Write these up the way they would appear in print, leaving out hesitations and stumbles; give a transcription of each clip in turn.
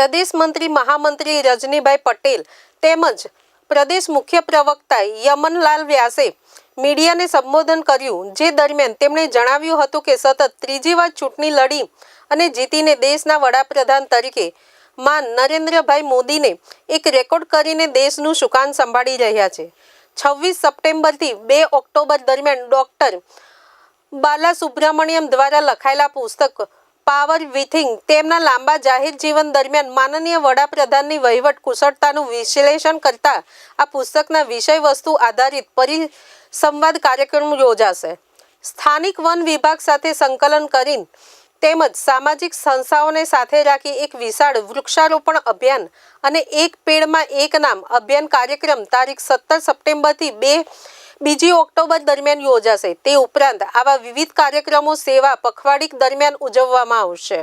પ્રદેશ મંત્રી મહામંત્રી રજનીભાઈ પટેલ તેમજ પ્રદેશ મુખ્ય પ્રવક્તા યમનલાલ વ્યાસે મીડિયાને સંબોધન કર્યું, જે દરમિયાન તેમણે જણાવ્યું હતું કે સતત ત્રીજી વાર ચૂંટણી લડી અને જીતીને દેશના વડાપ્રધાન તરીકે માન નરેન્દ્રભાઈ મોદીને એક રેકોર્ડ કરીને દેશનું સુકાન સંભાળી રહ્યા છે। 26 સપ્ટેમ્બરથી 2 ઓક્ટોબર દરમિયાન ડોક્ટર બાલાસુબ્રમણ્યમ દ્વારા લખાયેલા પુસ્તક પાવર વિથિંગ તેમના લાંબા જાહેર જીવન દરમિયાન માનનીય વડાપ્રધાનની વહીવટ કુશળતાનું વિશ્લેષણ કરતા આ પુસ્તકના વિષય વસ્તુ આધારિત પરિસંવાદ કાર્યક્રમ યોજાશે। સ્થાનિક વન વિભાગ સાથે સંકલન કરીને તેમજ સામાજિક સંસ્થાઓને સાથે રાખી એક વિશાળ વૃક્ષારોપણ અભિયાન અને એક પેડમાં એક નામ અભિયાન કાર્યક્રમ તારીખ 17 સપ્ટેમ્બરથી 2 ઓક્ટોબર દરમિયાન યોજાશે। તે ઉપરાંત આવા વિવિધ કાર્યક્રમો સેવા પખવાડિક દરમિયાન ઉજવવામાં આવશે।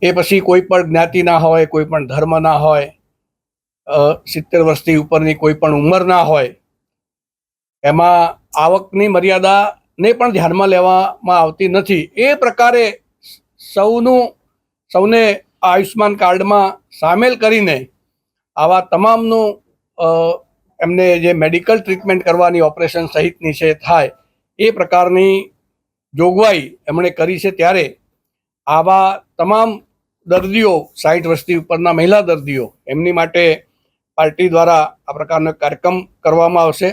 એ પછી કોઈ પણ જ્ઞાતિ ના હોય, કોઈ પણ ધર્મ ના હોય, 70 વર્ષથી ઉપરની કોઈ પણ ઉંમર ના હોય, એમાં આવકની મર્યાદાને પણ ધ્યાનમાં લેવામાં આવતી નથી। એ પ્રકારે સૌને આયુષ્માન કાર્ડમાં સામેલ કરીને આવા તમામનું એમને જે મેડિકલ ટ્રીટમેન્ટ કરવાની ઓપરેશન સહિતની છે થાય એ પ્રકારની જોગવાઈ એમણે કરી છે। ત્યારે આવા તમામ દર્દીઓ 60 વર્ષથી ઉપરના મહિલા દર્દીઓ એમની માટે પાર્ટી દ્વારા આ પ્રકારનો કાર્યક્રમ કરવામાં આવશે।